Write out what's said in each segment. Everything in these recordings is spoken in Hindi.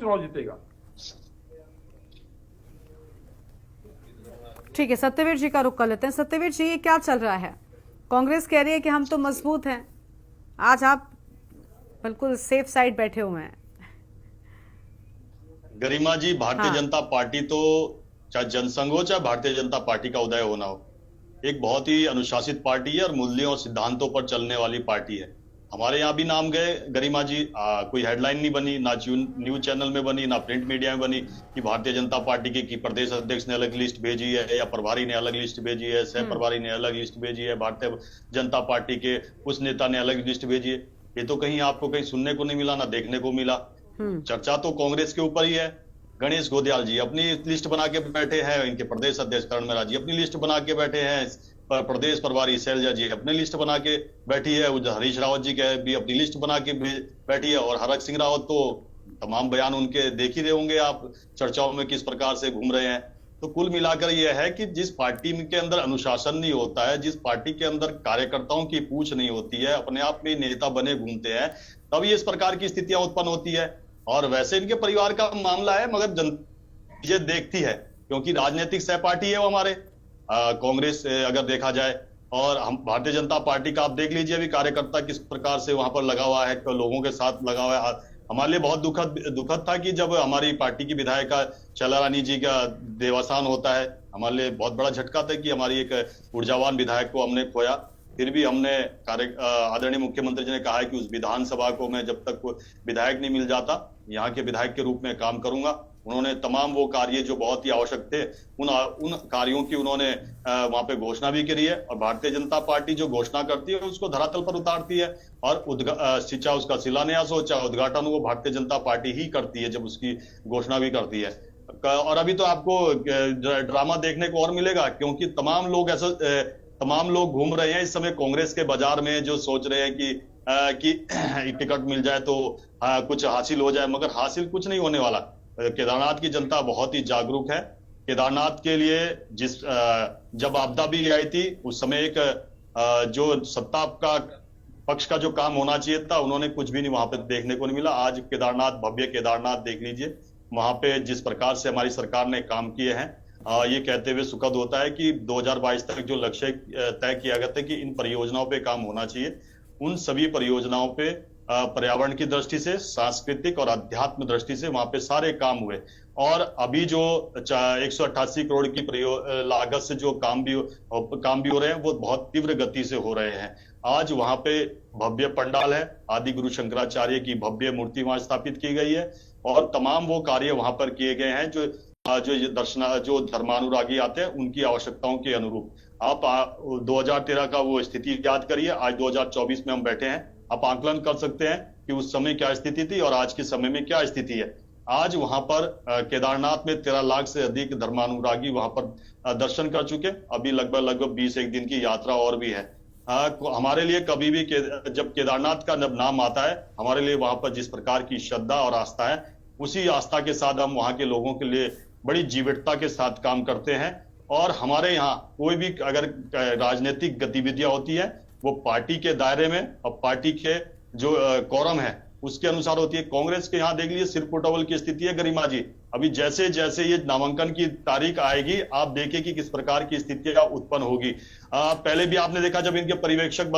चुनाव जीतेगा। ठीक है, सत्यवीर जी का रुख कर लेते हैं। सत्यवीर जी, ये क्या चल रहा है? कांग्रेस कह रही है कि हम तो मजबूत हैं, आज आप बिल्कुल सेफ साइड बैठे हुए हैं। गरिमा जी, भारतीय हाँ। जनता पार्टी तो चाहे जनसंघ हो चाहे भारतीय जनता पार्टी का उदय होना हो, एक बहुत ही अनुशासित पार्टी है और मूल्यों और सिद्धांतों पर चलने वाली पार्टी है। हमारे यहाँ भी नाम गए गरिमा जी, कोई हेडलाइन नहीं बनी, ना न्यूज चैनल में बनी, ना प्रिंट मीडिया में बनी कि भारतीय जनता पार्टी की प्रदेश अध्यक्ष ने अलग लिस्ट भेजी है या प्रभारी ने अलग लिस्ट भेजी है, सह प्रभारी ने अलग लिस्ट भेजी है, भारतीय जनता पार्टी के उस नेता ने अलग लिस्ट भेजी है। ये तो कहीं आपको कहीं सुनने को नहीं मिला, ना देखने को मिला। चर्चा तो कांग्रेस के ऊपर ही है। गणेश गोदियाल जी अपनी लिस्ट बना के बैठे हैं, इनके प्रदेश अध्यक्ष करणमेरा जी अपनी लिस्ट बना के बैठे हैं, प्रदेश प्रभारी शैलजा जी अपनी लिस्ट बना के बैठी है, हरीश रावत जी के भी अपनी लिस्ट बना के बैठी है, और हरक सिंह रावत तो तमाम बयान उनके देख ही रहे होंगे आप चर्चाओं में किस प्रकार से घूम रहे हैं। तो कुल मिलाकर यह है कि जिस पार्टी के अंदर अनुशासन नहीं होता है, जिस पार्टी के अंदर कार्यकर्ताओं की पूछ नहीं होती है, अपने आप में नेता बने घूमते हैं, तब ये इस प्रकार की स्थितियां उत्पन्न होती है। और वैसे इनके परिवार का मामला है, मगर जनता ये देखती है क्योंकि राजनीतिक सहपाठी है वो हमारे कांग्रेस अगर देखा जाए, और हम भारतीय जनता पार्टी का आप देख लीजिए अभी कार्यकर्ता किस प्रकार से वहां पर लगा हुआ है, लोगों के साथ लगा हुआ है। हमारे लिए बहुत दुखद था कि जब हमारी पार्टी की विधायिका शैला रानी जी का देवासान होता है, हमारे लिए बहुत बड़ा झटका था कि हमारी एक ऊर्जावान विधायक को हमने खोया। फिर भी हमने आदरणीय मुख्यमंत्री जी ने कहा है कि उस विधानसभा को मैं जब तक विधायक नहीं मिल जाता यहाँ के विधायक के रूप में काम करूंगा। उन्होंने तमाम वो कार्य जो बहुत ही आवश्यक थे उन कार्यों की उन्होंने वहां पे घोषणा भी करी है, और भारतीय जनता पार्टी जो घोषणा करती है उसको धरातल पर उतारती है, और चाहे उसका शिलान्यास हो चाहे उद्घाटन हो, वो भारतीय जनता पार्टी ही करती है जब उसकी घोषणा भी करती है। और अभी तो आपको ड्रामा देखने को और मिलेगा, क्योंकि तमाम लोग घूम रहे हैं इस समय कांग्रेस के बाजार में, जो सोच रहे हैं कि टिकट मिल जाए तो कुछ हासिल हो जाए, मगर हासिल कुछ नहीं होने वाला। केदारनाथ की जनता बहुत ही जागरूक है। केदारनाथ के लिए जब आपदा भी आई थी उस समय एक जो सत्ता का पक्ष का जो काम होना चाहिए था, उन्होंने कुछ भी नहीं वहां पे देखने को नहीं मिला। आज केदारनाथ, भव्य केदारनाथ देख लीजिए, वहां पे जिस प्रकार से हमारी सरकार ने काम किए हैं, ये कहते हुए सुखद होता है कि 2022 तक जो लक्ष्य तय किया गया था कि इन परियोजनाओं पे काम होना चाहिए, उन सभी परियोजनाओं पे पर्यावरण की दृष्टि से, सांस्कृतिक और अध्यात्म दृष्टि से वहां पे सारे काम हुए। और अभी जो 188 करोड़ की लागत से जो काम भी हो रहे हैं वो बहुत तीव्र गति से हो रहे हैं। आज वहां पे भव्य पंडाल है, आदि गुरु शंकराचार्य की भव्य मूर्ति वहां स्थापित की गई है, और तमाम वो कार्य वहां पर किए गए हैं जो धर्मानुरागी आते हैं उनकी आवश्यकताओं के अनुरूप। आप 2013 का वो स्थिति याद करिए, आज 2024 में हम बैठे हैं, आप आकलन कर सकते हैं कि उस समय क्या स्थिति थी और आज के समय में क्या स्थिति है। आज वहां पर केदारनाथ में 13 लाख से अधिक धर्मानुरागी वहां पर दर्शन कर चुके। अभी लगभग 20 दिन की यात्रा और भी है। हमारे लिए कभी भी जब केदारनाथ का नाम आता है, हमारे लिए वहां पर जिस प्रकार की श्रद्धा और आस्था है, उसी आस्था के साथ हम वहां के लोगों के लिए बड़ी जीवटता के साथ काम करते हैं। और हमारे यहाँ कोई भी अगर राजनीतिक गतिविधियां होती है वो पार्टी के दायरे में और पार्टी के जो कोरम है उसके अनुसार होती है। कांग्रेस के यहाँ देख लीजिए सिरपुटवल की स्थिति है गरिमा जी, अभी जैसे जैसे ये नामांकन की तारीख आएगी आप देखिए कि किस प्रकार की स्थितियां उत्पन्न होगी। पहले भी आपने देखा जब इनके पर्यवेक्षक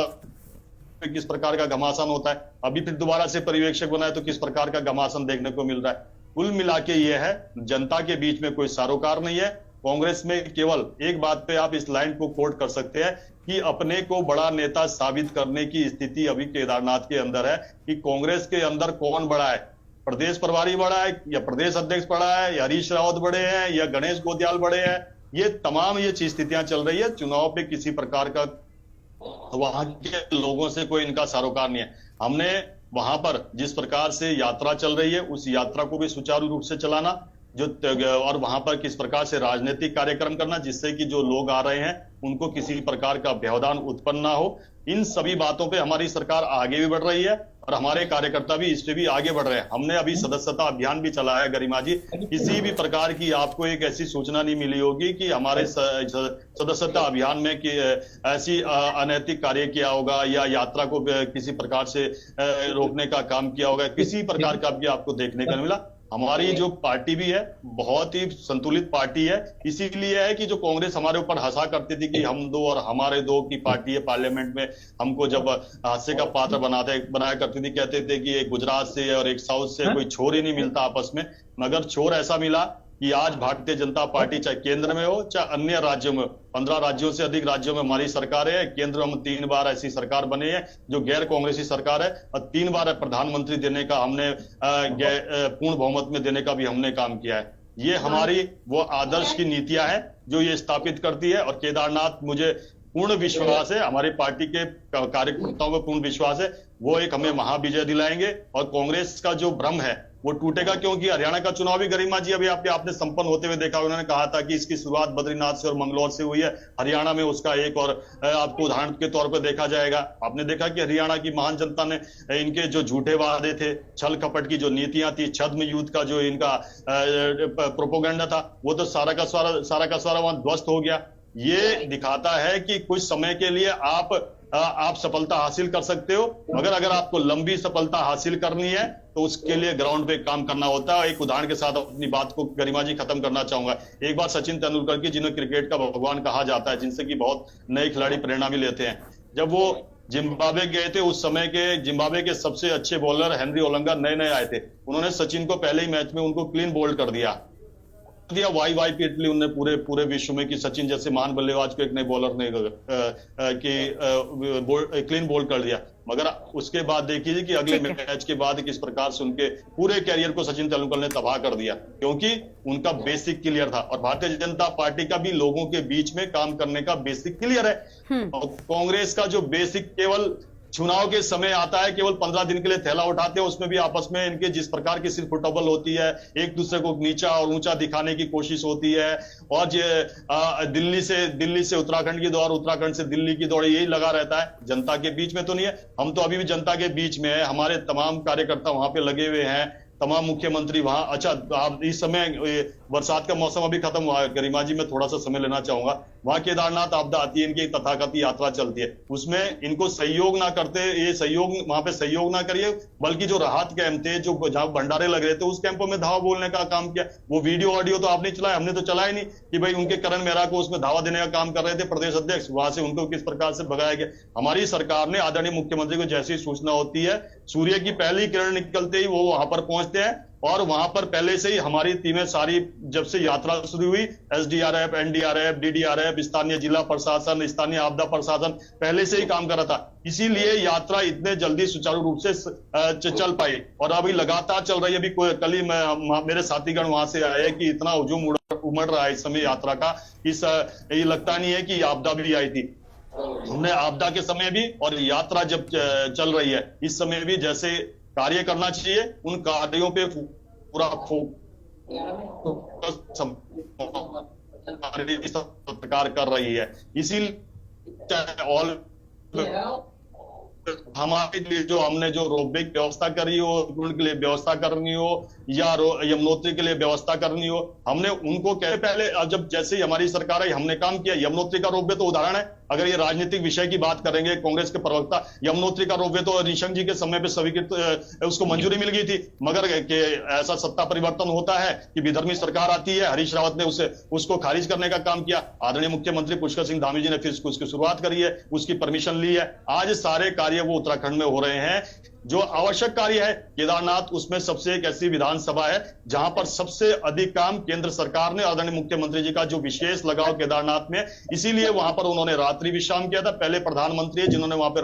किस प्रकार का घमासान होता है, अभी फिर दोबारा से पर्यवेक्षक बनाए तो किस प्रकार का घमासान देखने को मिल रहा है। कुल मिला के ये है, जनता के बीच में कोई सरोकार नहीं है। कांग्रेस में केवल एक बात पे आप इस लाइन को कोट कर सकते हैं कि अपने को बड़ा नेता साबित करने की स्थिति अभी केदारनाथ के अंदर है कि कांग्रेस के अंदर कौन बड़ा है, प्रदेश प्रभारी बड़ा है या प्रदेश अध्यक्ष बड़ा है या हरीश रावत बड़े हैं या गणेश गोदियाल बड़े हैं। ये तमाम ये स्थितियां चल रही है। चुनाव पे किसी प्रकार का वहां के लोगों से कोई इनका सरोकार नहीं है। हमने वहां पर जिस प्रकार से यात्रा चल रही है उस यात्रा को भी सुचारू रूप से चलाना, और वहां पर किस प्रकार से राजनीतिक कार्यक्रम करना जिससे कि जो लोग आ रहे हैं उनको किसी प्रकार का व्यवधान उत्पन्न ना हो। इन सभी बातों पे हमारी सरकार आगे भी बढ़ रही है और हमारे कार्यकर्ता भी इससे भी आगे बढ़ रहे हैं। हमने अभी सदस्यता अभियान भी चलाया गरिमा जी, किसी भी प्रकार की आपको एक ऐसी सूचना नहीं मिली होगी कि हमारे सदस्यता अभियान में कि ऐसी अनैतिक कार्य किया होगा या यात्रा को किसी प्रकार से रोकने का काम किया होगा, किसी प्रकार का भी आपको देखने को नहीं मिला। हमारी जो पार्टी भी है बहुत ही संतुलित पार्टी है। इसीलिए है कि जो कांग्रेस हमारे ऊपर हंसा करती थी कि हम दो और हमारे दो की पार्टी है, पार्लियामेंट में हमको जब हास्य का पात्र बनाया करती थी, कहते थे कि एक गुजरात से और एक साउथ से कोई छोर ही नहीं मिलता आपस में। मगर छोर ऐसा मिला कि आज भारतीय जनता पार्टी चाहे केंद्र में हो चाहे अन्य राज्यों में, 15 राज्यों से अधिक राज्यों में हमारी सरकार है। केंद्र में 3 बार ऐसी सरकार बनी है जो गैर कांग्रेसी सरकार है, और 3 बार प्रधानमंत्री देने का हमने पूर्ण बहुमत में देने का भी हमने काम किया है। ये हमारी वो आदर्श की नीतियां हैं जो ये स्थापित करती है। और केदारनाथ, मुझे पूर्ण विश्वास है, हमारी पार्टी के कार्यकर्ताओं को पूर्ण विश्वास है, वो एक हमें महाविजय दिलाएंगे और कांग्रेस का जो भ्रम है वो टूटेगा। क्योंकि हरियाणा का चुनाव भी गरिमा जी अभी आपने संपन्न होते हुए देखा, उन्होंने कहा था कि इसकी शुरुआत बद्रीनाथ से और मंगलौर से हुई है। हरियाणा में उसका एक और आपको उदाहरण के तौर पर देखा जाएगा। आपने देखा कि हरियाणा की महान जनता ने इनके जो झूठे वादे थे, छल कपट की जो नीतियां थी, छद्म युद्ध का जो इनका प्रोपोगंडा था, वो तो सारा का सारा वहां ध्वस्त हो गया। ये दिखाता है कि कुछ समय के लिए आप सफलता हासिल कर सकते हो, मगर अगर आपको लंबी सफलता हासिल करनी है तो उसके लिए ग्राउंड पे काम करना होता है। एक उदाहरण के साथ अपनी बात को गरिमा जी खत्म करना चाहूंगा। एक बार सचिन तेंदुलकर की, जिन्हें क्रिकेट का भगवान कहा जाता है, जिनसे कि बहुत नए खिलाड़ी प्रेरणा भी लेते हैं, जब वो जिम्बाब्वे गए थे, उस समय के जिम्बाब्वे के सबसे अच्छे बॉलर हेनरी ओलंगा नए आए थे। उन्होंने सचिन को पहले ही मैच में उनको क्लीन बोल्ड कर दिया वाई पीटली उनने पूरे विश्व में कि सचिन जैसे महान बल्लेबाज को एक नए बॉलर ने क्लीन बोल्ड कर दिया। मगर उसके बाद देखिए कि अगले मैच के बाद किस प्रकार से उनके पूरे कैरियर को सचिन तेंदुलकर ने तबाह कर दिया, क्योंकि उनका बेसिक क्लियर था। और भारतीय जनता पार्टी का भी लोगों के बीच में काम करने का बेसिक क्लियर है। और कांग्रेस का जो बेसिक केवल चुनाव के समय आता है, केवल 15 दिन के लिए थैला उठाते हैं, उसमें भी आपस में इनके जिस प्रकार की सिर्फ फुटबॉल होती है, एक दूसरे को नीचा और ऊंचा दिखाने की कोशिश होती है। और दिल्ली से उत्तराखंड की दौड़, उत्तराखंड से दिल्ली की दौड़, यही लगा रहता है। जनता के बीच में तो नहीं है, हम तो अभी भी जनता के बीच में है। हमारे तमाम कार्यकर्ता वहां पे लगे हुए हैं, तमाम मुख्यमंत्री वहां। अच्छा, आप इस समय बरसात का मौसम अभी खत्म हुआ है, गरिमा जी मैं थोड़ा सा समय लेना चाहूंगा। वहां केदारनाथ आपदा आती है, इनकी तथाकथित यात्रा चलती है, उसमें इनको सहयोग ना करते, ये सहयोग वहां पे सहयोग ना करिए, बल्कि जो राहत कैंप थे, जो जहां भंडारे लग रहे थे, उस कैंपों में धावा बोलने का काम किया। वो वीडियो ऑडियो तो आपने चलाया, हमने तो चलाया नहीं कि भाई उनके करण मेहरा को उसमें धावा देने का काम कर रहे थे प्रदेश अध्यक्ष, वहां से उनको किस प्रकार से भगाया गया। हमारी सरकार ने, आदरणीय मुख्यमंत्री को जैसी सूचना होती है, सूर्य की पहली किरण निकलते ही वो वहां पर पहुंचते हैं। और वहां पर पहले से ही हमारी टीमें सारी, जब से यात्रा शुरू हुई, एसडीआरएफ, एनडीआरएफ, डीडीआरएफ, स्थानीय जिला प्रशासन, स्थानीय आपदा प्रशासन पहले से ही काम कर रहा था। इसीलिए यात्रा इतने जल्दी सुचारू रूप से चल पाई और अभी लगातार चल रही है। अभी कल ही मेरे साथीगण वहां से आए कि इतना हुजूम उमड़ रहा है इस समय यात्रा का, ये लगता नहीं है कि आपदा भी आई थी। हमने आपदा के समय भी और यात्रा जब चल रही है इस समय भी जैसे कार्य करना चाहिए, उन कार्यों पे पूरा सरकार कर रही है। इसीलिए ऑल हमारे लिए जो हमने जो रोपवे की व्यवस्था करी हो, उनके लिए व्यवस्था करनी हो या यमुनोत्री के लिए व्यवस्था करनी हो, हमने उनको पहले जब जैसे ही हमारी सरकार आई हमने काम किया। यमुनोत्री का रोपवे तो उदाहरण है। अगर ये राजनीतिक विषय की बात करेंगे, कांग्रेस के प्रवक्ता, यमुनोत्री का रोपवे तो निशंक जी के समय पे स्वीकृत, उसको मंजूरी मिल गई थी। मगर ऐसा सत्ता परिवर्तन होता है कि विधर्मी सरकार आती है, हरीश रावत ने उसको खारिज करने का काम किया। आदरणीय मुख्यमंत्री पुष्कर सिंह धामी जी ने फिर उसकी शुरुआत करी है, उसकी परमिशन ली है। आज सारे कार्य वो उत्तराखंड में हो रहे हैं। जो आवश्यक कार्य है केदारनाथ, उसमें सबसे एक ऐसी विधानसभा है जहां पर सबसे अधिक काम केंद्र सरकार ने, आदरणीय मुख्यमंत्री जी का जो विशेष लगाव केदारनाथ में, इसीलिए वहां पर उन्होंने रात्रि विश्राम किया था। पहले प्रधानमंत्री है जिन्होंने वहां पर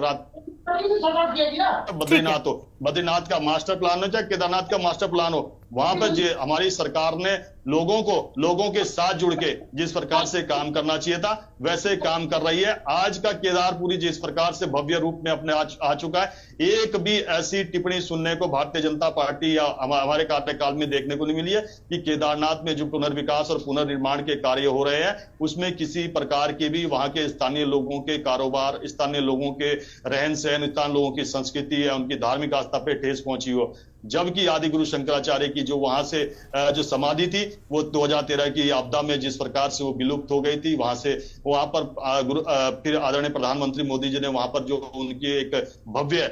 बद्रीनाथ का मास्टर प्लान हो चाहे केदारनाथ का मास्टर प्लान हो, वहां पर हमारी सरकार ने लोगों के साथ जुड़ के जिस प्रकार से काम करना चाहिए था वैसे काम कर रही है। आज का केदारपुरी जिस प्रकार से भव्य रूप में अपने आ चुका है, एक भी ऐसी टिप्पणी सुनने को भारतीय जनता पार्टी या हमारे कार्यकाल में देखने को नहीं मिली है कि केदारनाथ में जो पुनर्विकास और पुनर्निर्माण के कार्य हो रहे हैं उसमें किसी प्रकार के भी वहां के स्थानीय लोगों के कारोबार, स्थानीय लोगों के रहन सहन, स्थानीय लोगों की संस्कृति या उनकी धार्मिक आस्था पे ठेस पहुंची हो। जबकि आदि गुरु शंकराचार्य की जो वहां से जो समाधि थी वो 2013 की आपदा में जिस प्रकार से वो विलुप्त हो गई थी, वहां पर फिर आदरणीय प्रधानमंत्री मोदी जी ने वहां पर जो उनकी एक भव्य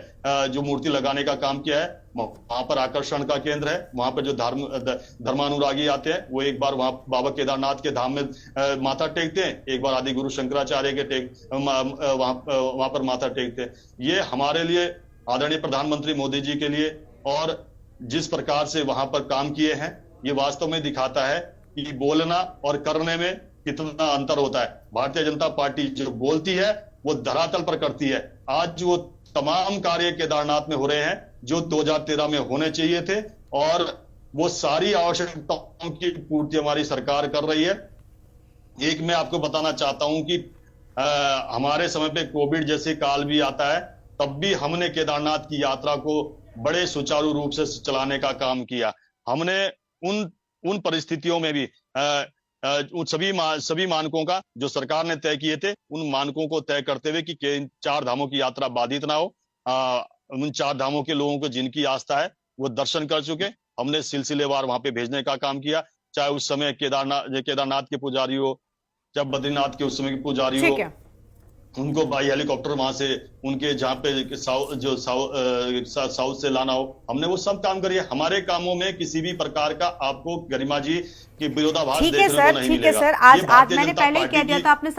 जो मूर्ति लगाने का काम किया है, वहां पर आकर्षण का केंद्र है। वहां पर जो धर्मानुरागी आते हैं वो एक बार वहां बाबा केदारनाथ के धाम में माथा टेकते हैं, एक बार आदि गुरु शंकराचार्य के वहां पर माथा टेकते हैं। ये हमारे लिए, आदरणीय प्रधानमंत्री मोदी जी के लिए, और जिस प्रकार से वहां पर काम किए हैं, ये वास्तव में दिखाता है कि बोलना और करने में कितना अंतर होता है। भारतीय जनता पार्टी जो बोलती है वो धरातल पर करती है। आज वो तमाम कार्य केदारनाथ में हो रहे हैं जो 2013 में होने चाहिए थे, और वो सारी आवश्यकताओं की पूर्ति हमारी सरकार कर रही है। एक मैं आपको बताना चाहता हूं कि हमारे समय पे कोविड जैसे काल भी आता है, तब भी हमने केदारनाथ की यात्रा को बड़े सुचारू रूप से चलाने का काम किया। हमने उन परिस्थितियों में भी उन सभी मानकों का जो सरकार ने तय किए थे, उन मानकों को तय करते हुए कि 4 धामों की यात्रा बाधित ना हो। उन 4 धामों के लोगों को जिनकी आस्था है वो दर्शन कर चुके, हमने सिलसिलेवार वहां पे भेजने का काम किया। चाहे उस समय केदारनाथ के पुजारी हो, चाहे बद्रीनाथ के उस समय के पुजारी हो, उनको बाई हेलीकॉप्टर वहां से उनके जहां पे साउथ से लाना हो, हमने वो सब काम करिए। हमारे कामों में किसी भी प्रकार का आपको गरिमा जी की विरोधाभास देखने को नहीं मिलेगा। ठीक है सर, आज मैंने पहले ही कह दिया था, आपने